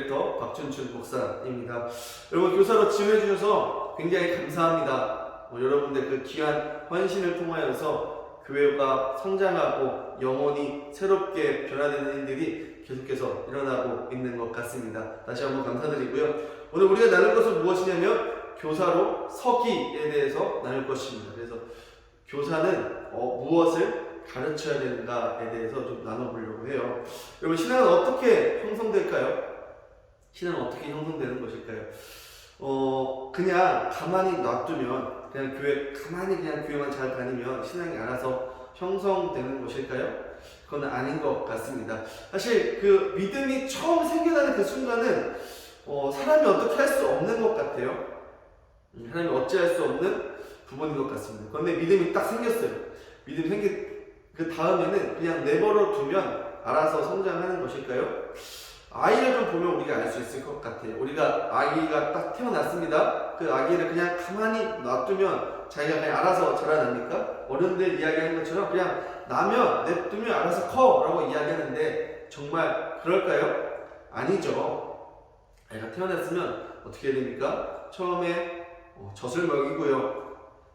디렉터 박준춘 목사입니다. 여러분, 교사로 지원해 주셔서 굉장히 감사합니다. 여러분들 그 귀한 헌신을 통하여서 교회가 성장하고 영혼이 새롭게 변화되는 일들이 계속해서 일어나고 있는 것 같습니다. 다시 한번 감사드리고요. 오늘 우리가 나눌 것은 무엇이냐면 교사로 서기에 대해서 나눌 것입니다. 그래서 교사는 무엇을 가르쳐야 되는가에 대해서 좀 나눠보려고 해요. 여러분, 신앙은 어떻게 형성될까요? 신앙은 어떻게 형성되는 것일까요? 그냥 가만히 놔두면, 그냥 교회만 잘 다니면 신앙이 알아서 형성되는 것일까요? 그건 아닌 것 같습니다. 사실 그 믿음이 처음 생겨나는 그 순간은 사람이 어떻게 할 수 없는 것 같아요. 사람이 어찌할 수 없는 부분인 것 같습니다. 그런데 믿음이 딱 생겼어요. 믿음이 생긴 그 다음에는 그냥 내버려 두면 알아서 성장하는 것일까요? 아이를 좀 보면 우리가 알 수 있을 것 같아요. 우리가 아기가 딱 태어났습니다. 그 아기를 그냥 가만히 놔두면 자기가 그냥 알아서 자라납니까? 어른들 이야기하는 것처럼 그냥 나면 냅두면 알아서 커 라고 이야기하는데 정말 그럴까요? 아니죠. 아이가 태어났으면 어떻게 해야 됩니까? 처음에 젖을 먹이고요.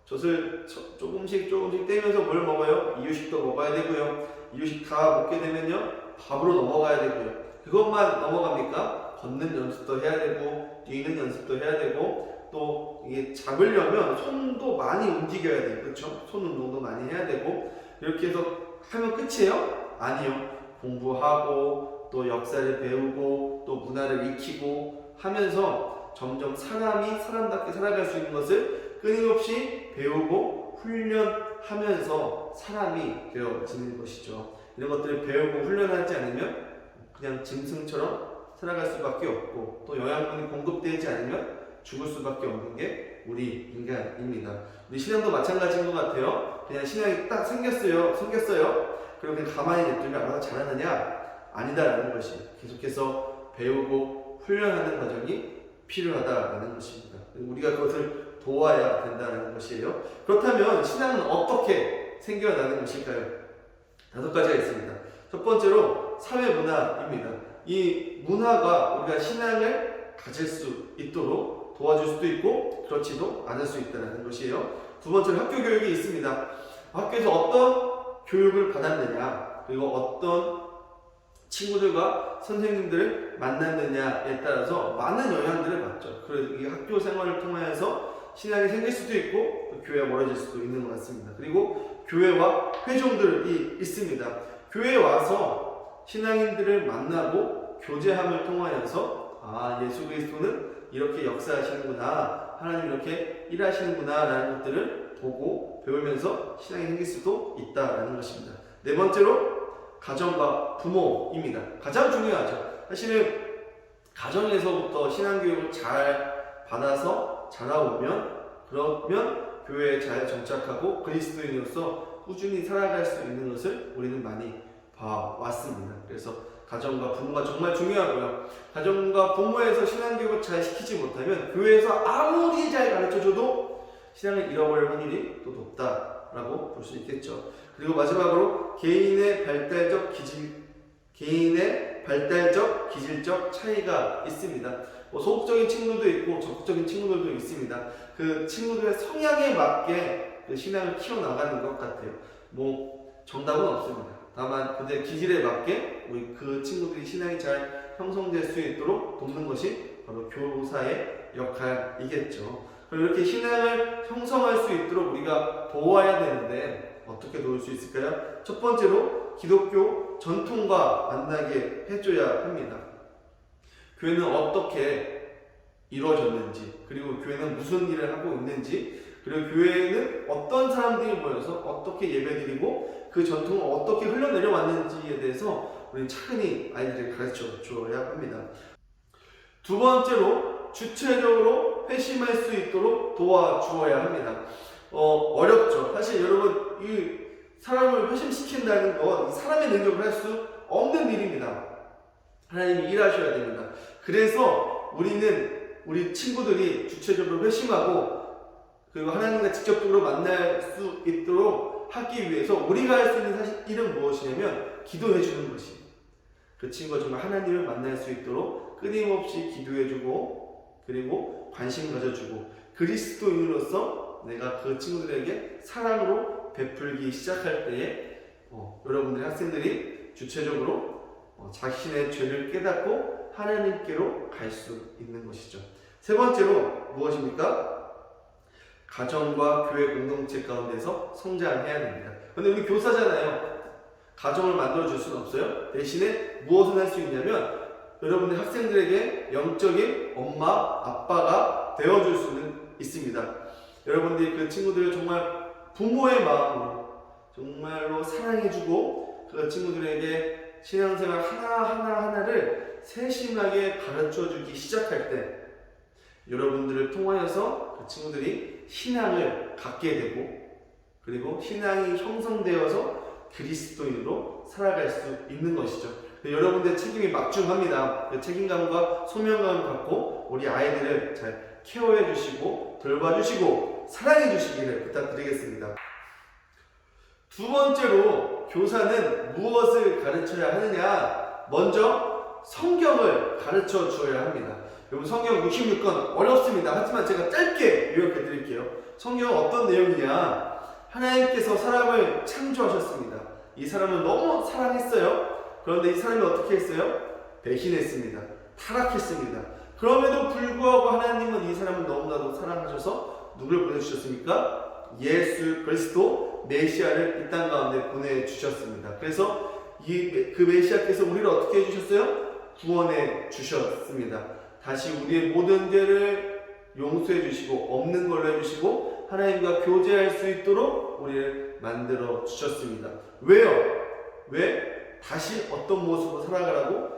젖을 조금씩 떼면서 뭘 먹어요? 이유식도 먹어야 되고요. 이유식 다 먹게 되면요, 밥으로 넘어가야 되고요. 그것만 넘어갑니까? 걷는 연습도 해야 되고, 뛰는 연습도 해야 되고, 또 이게 잡으려면 손도 많이 움직여야 돼요. 그렇죠? 손 운동도 많이 해야 되고, 이렇게 해서 하면 끝이에요? 아니요. 공부하고, 또 역사를 배우고, 또 문화를 익히고 하면서 점점 사람이 사람답게 살아갈 수 있는 것을 끊임없이 배우고 훈련하면서 사람이 되어지는 것이죠. 이런 것들을 배우고 훈련하지 않으면 그냥 짐승처럼 살아갈 수밖에 없고, 또 영양분이 공급되지 않으면 죽을 수밖에 없는 게 우리 인간입니다. 우리 신앙도 마찬가지인 것 같아요. 그냥 신앙이 딱 생겼어요. 그리고 그냥 가만히 냅두면 알아서 자라느냐? 아니다라는 것이, 계속해서 배우고 훈련하는 과정이 필요하다라는 것입니다. 우리가 그것을 도와야 된다는 것이에요. 그렇다면 신앙은 어떻게 생겨나는 것일까요? 5가지가 있습니다. 첫 번째로 사회문화입니다. 이 문화가 우리가 신앙을 가질 수 있도록 도와줄 수도 있고 그렇지도 않을 수 있다는 것이에요. 두 번째로 학교 교육이 있습니다. 학교에서 어떤 교육을 받았느냐, 그리고 어떤 친구들과 선생님들을 만났느냐에 따라서 많은 영향들을 받죠. 그래서 이 학교 생활을 통해서 신앙이 생길 수도 있고 또 교회가 멀어질 수도 있는 것 같습니다. 그리고 교회와 회종들이 있습니다. 교회에 와서 신앙인들을 만나고 교제함을 통하여서 예수 그리스도는 이렇게 역사하시는구나, 하나님 이렇게 일하시는구나 라는 것들을 보고 배우면서 신앙이 생길 수도 있다는 것입니다. 네 번째로 가정과 부모입니다. 가장 중요하죠. 사실은 가정에서부터 신앙교육을 잘 받아서 자라오면, 그러면 교회에 잘 정착하고 그리스도인으로서 꾸준히 살아갈 수 있는 것을 우리는 많이 봐왔습니다. 그래서 가정과 부모가 정말 중요하고요. 가정과 부모에서 신앙교육을 잘 시키지 못하면 교회에서 아무리 잘 가르쳐줘도 신앙을 잃어버릴 확률이 또 높다라고 볼 수 있겠죠. 그리고 마지막으로 개인의 발달적 기질적 차이가 있습니다. 소극적인 친구들도 있고 적극적인 친구들도 있습니다. 그 친구들의 성향에 맞게 그 신앙을 키워나가는 것 같아요. 정답은 없습니다. 다만 그들의 기질에 맞게 우리 그 친구들이 신앙이 잘 형성될 수 있도록 돕는 것이 바로 교사의 역할이겠죠. 그리고 이렇게 신앙을 형성할 수 있도록 우리가 도와야 되는데 어떻게 도울 수 있을까요? 첫 번째로 기독교 전통과 만나게 해줘야 합니다. 교회는 어떻게 이루어졌는지, 그리고 교회는 무슨 일을 하고 있는지, 그리고 교회에는 어떤 사람들이 모여서 어떻게 예배드리고 그 전통을 어떻게 흘러내려왔는지에 대해서 우리는 차근히 아이들을 가르쳐 줘야 합니다. 두 번째로 주체적으로 회심할 수 있도록 도와주어야 합니다. 어렵죠. 사실 여러분, 이 사람을 회심시킨다는 건 사람의 능력으로 할 수 없는 일입니다. 하나님이 일하셔야 됩니다. 그래서 우리 친구들이 주체적으로 회심하고 그리고 하나님과 직접적으로 만날 수 있도록 하기 위해서 우리가 할 수 있는 일은 무엇이냐면 기도해 주는 것입니다. 그 친구가 정말 하나님을 만날 수 있도록 끊임없이 기도해주고 그리고 관심 가져주고 그리스도인으로서 내가 그 친구들에게 사랑으로 베풀기 시작할 때에 여러분들의 학생들이 주체적으로 자신의 죄를 깨닫고 하나님께로 갈 수 있는 것이죠. 세 번째로 무엇입니까? 가정과 교회 공동체 가운데서 성장해야 됩니다. 근데 우리 교사잖아요. 가정을 만들어줄 수는 없어요. 대신에 무엇을 할 수 있냐면 여러분들 학생들에게 영적인 엄마, 아빠가 되어줄 수는 있습니다. 여러분들이 그 친구들을 정말 부모의 마음으로 정말로 사랑해주고 그 친구들에게 신앙생활 하나하나를 세심하게 가르쳐주기 시작할 때 여러분들을 통하여서 그 친구들이 신앙을 갖게 되고 그리고 신앙이 형성되어서 그리스도인으로 살아갈 수 있는 것이죠. 여러분들의 책임이 막중합니다. 그 책임감과 소명감을 갖고 우리 아이들을 잘 케어해 주시고 돌봐주시고 사랑해 주시기를 부탁드리겠습니다. 두 번째로 교사는 무엇을 가르쳐야 하느냐? 먼저 성경을 가르쳐 주어야 합니다. 여러분 성경 66권 어렵습니다. 하지만 제가 짧게 요약해 드릴게요. 성경은 어떤 내용이냐? 하나님께서 사람을 창조하셨습니다. 이 사람을 너무 사랑했어요. 그런데 이 사람이 어떻게 했어요? 배신했습니다. 타락했습니다. 그럼에도 불구하고 하나님은 이 사람을 너무나도 사랑하셔서 누굴 보내주셨습니까? 예수 그리스도 메시아를 이 땅 가운데 보내주셨습니다. 그래서 그 메시아께서 우리를 어떻게 해주셨어요? 구원해 주셨습니다. 다시 우리의 모든 죄를 용서해 주시고 없는 걸로 해주시고 하나님과 교제할 수 있도록 우리를 만들어 주셨습니다. 왜요? 왜? 다시 어떤 모습으로 살아가라고?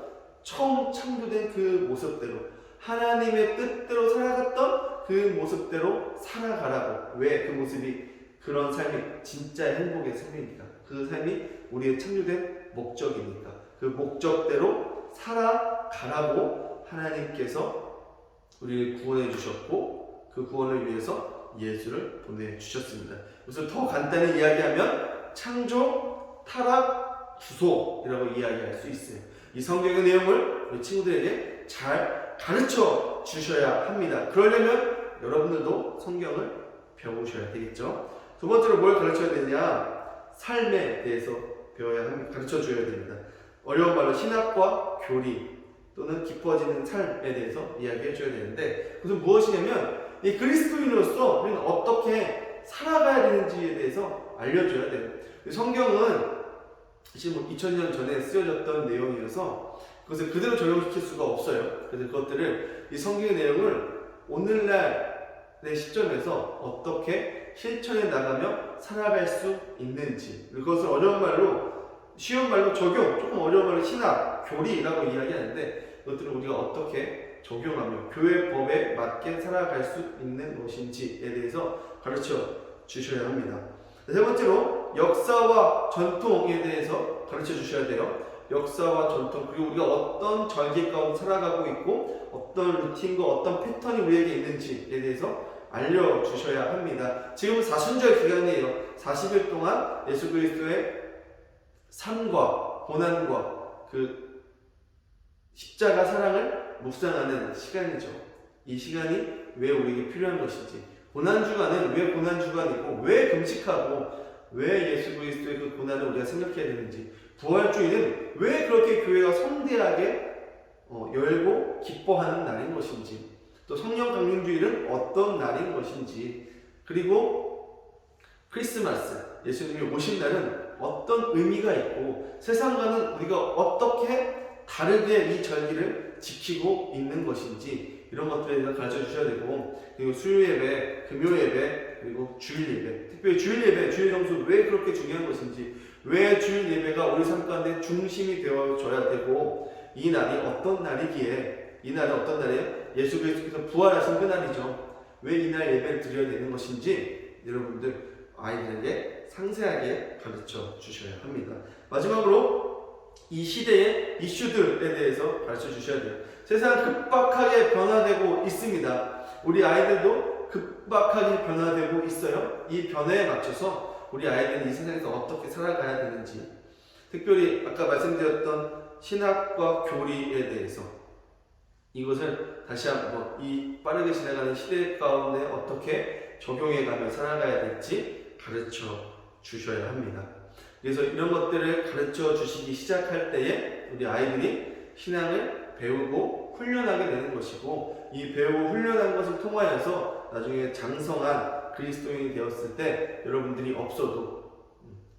처음 창조된 그 모습대로 하나님의 뜻대로 살아갔던 그 모습대로 살아가라고. 왜? 그 모습이 그런 삶이 진짜 행복의 삶이니까. 그 삶이 우리의 창조된 목적이니까. 그 목적대로 살아가라고 하나님께서 우리를 구원해 주셨고 그 구원을 위해서 예수를 보내주셨습니다. 그래서 더 간단히 이야기하면 창조, 타락, 구속이라고 이야기할 수 있어요. 이 성경의 내용을 우리 친구들에게 잘 가르쳐 주셔야 합니다. 그러려면 여러분들도 성경을 배우셔야 되겠죠. 두 번째로 뭘 가르쳐야 되냐? 삶에 대해서 가르쳐 줘야 됩니다. 어려운 말로 신학과 교리 또는 깊어지는 삶에 대해서 이야기해 줘야 되는데 그것은 무엇이냐면 이 그리스도인으로서 우리는 어떻게 살아가야 되는지에 대해서 알려줘야 돼요. 성경은 지금 2000년 전에 쓰여졌던 내용이어서 그것을 그대로 적용시킬 수가 없어요. 그래서 그것들을 이 성경의 내용을 오늘날의 시점에서 어떻게 실천해 나가며 살아갈 수 있는지 그것을 어려운 말로 쉬운 말로 적용, 조금 어려운 말로 신학, 교리라고 이야기하는데 그것들을 우리가 어떻게 적용하며 교회 법에 맞게 살아갈 수 있는 것인지에 대해서 가르쳐 주셔야 합니다. 세 번째로 역사와 전통에 대해서 가르쳐 주셔야 돼요. 역사와 전통 그리고 우리가 어떤 절기 가운데 살아가고 있고 어떤 루틴과 어떤 패턴이 우리에게 있는지에 대해서 알려주셔야 합니다. 지금 사순절 기간이에요. 40일 동안 예수 그리스도의 삶과 고난과 그 십자가 사랑을 묵상하는 시간이죠. 이 시간이 왜 우리에게 필요한 것인지 고난주간은 왜 고난주간이고 왜 금식하고 왜 예수 그리스도의 그 고난을 우리가 생각해야 되는지 부활주일은 왜 그렇게 교회가 성대하게 열고 기뻐하는 날인 것인지 또 성령 강림주일은 어떤 날인 것인지 그리고 크리스마스 예수님이 오신 날은 어떤 의미가 있고 세상과는 우리가 어떻게 다르게 이 절기를 지키고 있는 것인지 이런 것들에 대해서 가르쳐 주셔야 되고 그리고 수요 예배, 금요 예배 그리고 주일 예배 특별히 주일 예배, 주일 정수 왜 그렇게 중요한 것인지 왜 주일 예배가 우리 삶 가운데 중심이 되어줘야 되고 이 날이 어떤 날이기에 이 날은 어떤 날이에요? 예수 그리스도께서 부활하신 그 날이죠. 왜 이 날 예배를 드려야 되는 것인지 여러분들 아이들에게 상세하게 가르쳐 주셔야 합니다. 마지막으로 이 시대의 이슈들에 대해서 가르쳐 주셔야 돼요. 세상은 급박하게 변화되고 있습니다. 우리 아이들도 급박하게 변화되고 있어요. 이 변화에 맞춰서 우리 아이들은 이 세상에서 어떻게 살아가야 되는지 특별히 아까 말씀드렸던 신학과 교리에 대해서 이것을 다시 한번 이 빠르게 지나가는 시대 가운데 어떻게 적용해가며 살아가야 될지 가르쳐 주셔야 합니다. 그래서 이런 것들을 가르쳐 주시기 시작할 때에 우리 아이들이 신앙을 배우고 훈련하게 되는 것이고, 이 배우고 훈련한 것을 통하여서 나중에 장성한 그리스도인이 되었을 때 여러분들이 없어도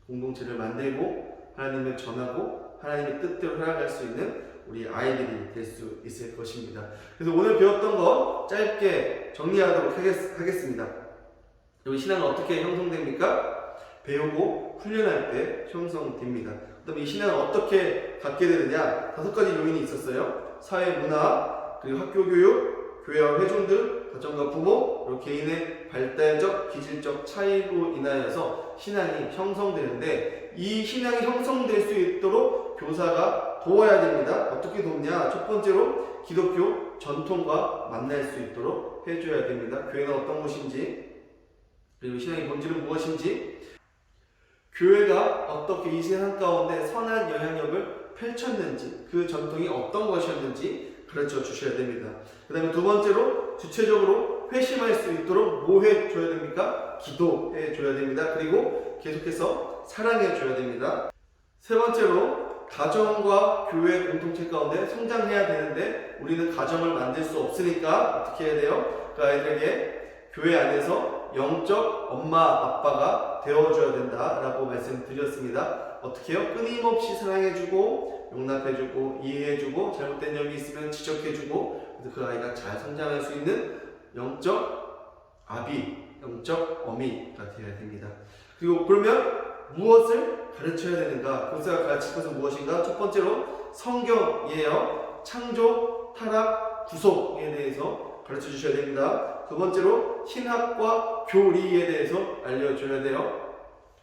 공동체를 만들고 하나님을 전하고 하나님의 뜻대로 살아갈 수 있는 우리 아이들이 될 수 있을 것입니다. 그래서 오늘 배웠던 거 짧게 정리하도록 하겠습니다. 여기 신앙은 어떻게 형성됩니까? 배우고 훈련할 때 형성됩니다. 그다음에 이 신앙을 어떻게 갖게 되느냐? 5가지 요인이 있었어요. 사회 문화, 그리고 학교 교육, 교회와 회중들, 가정과 부모, 그리고 개인의 발달적, 기질적 차이로 인하여서 신앙이 형성되는데, 이 신앙이 형성될 수 있도록 교사가 도와야 됩니다. 어떻게 돕냐? 첫 번째로 기독교 전통과 만날 수 있도록 해줘야 됩니다. 교회는 어떤 곳인지, 그리고 신앙의 본질은 무엇인지, 교회가 어떻게 이 세상 가운데 선한 영향력을 펼쳤는지, 그 전통이 어떤 것이었는지 가르쳐 주셔야 됩니다. 그 다음에 두 번째로 주체적으로 회심할 수 있도록 뭐 해줘야 됩니까? 기도해 줘야 됩니다. 그리고 계속해서 사랑해 줘야 됩니다. 세 번째로 가정과 교회 공동체 가운데 성장해야 되는데 우리는 가정을 만들 수 없으니까 어떻게 해야 돼요? 그 아이들에게 교회 안에서 영적 엄마 아빠가 되어줘야 된다라고 말씀드렸습니다. 어떻게 해요? 끊임없이 사랑해주고 용납해주고 이해해주고 잘못된 점이 있으면 지적해주고, 그래서 그 아이가 잘 성장할 수 있는 영적 아비, 영적 어미가 되어야 됩니다. 그리고 그러면 무엇을 가르쳐야 되는가? 교사가 가르칠 것은 무엇인가? 첫 번째로 성경이에요. 창조, 타락, 구속에 대해서 가르쳐 주셔야 됩니다. 두 번째로 신학과 교리에 대해서 알려줘야 돼요.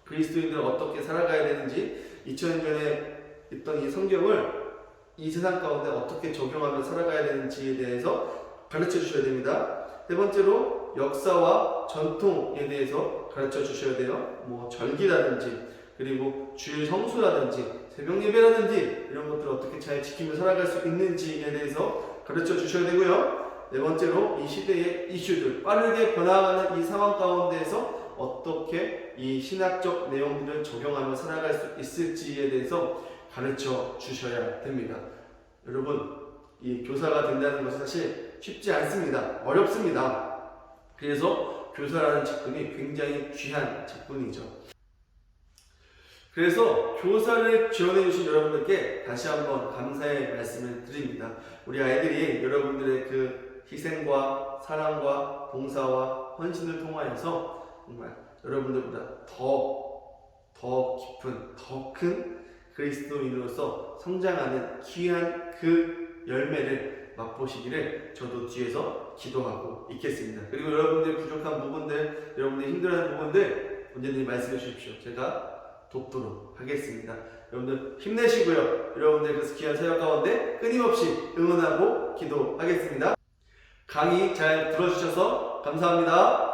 그리스도인들은 어떻게 살아가야 되는지, 2000년 전에 있던 이 성경을 이 세상 가운데 어떻게 적용하며 살아가야 되는지에 대해서 가르쳐 주셔야 됩니다. 세 번째로 역사와 전통에 대해서 가르쳐 주셔야 돼요. 뭐 절기라든지, 그리고 주일 성수라든지, 새벽 예배라든지 이런 것들을 어떻게 잘 지키며 살아갈 수 있는지에 대해서 가르쳐 주셔야 되고요. 네 번째로 이 시대의 이슈들, 빠르게 변화하는 이 상황 가운데에서 어떻게 이 신학적 내용들을 적용하며 살아갈 수 있을지에 대해서 가르쳐 주셔야 됩니다. 여러분, 이 교사가 된다는 것은 사실 쉽지 않습니다. 어렵습니다. 그래서 교사라는 직분이 굉장히 귀한 직분이죠. 그래서 교사를 지원해 주신 여러분들께 다시 한번 감사의 말씀을 드립니다. 우리 아이들이 여러분들의 그 희생과 사랑과 봉사와 헌신을 통하여서 정말 여러분들보다 더 깊은, 더 큰 그리스도인으로서 성장하는 귀한 그 열매를 맛보시기를 저도 뒤에서 기도하고 있겠습니다. 그리고 여러분들의 부족한 부분들, 여러분들이 힘들어하는 부분들 언제든지 말씀해 주십시오. 제가 돕도록 하겠습니다. 여러분들 힘내시고요. 여러분들 그 귀한 사역 가운데 끊임없이 응원하고 기도하겠습니다. 강의 잘 들어주셔서 감사합니다.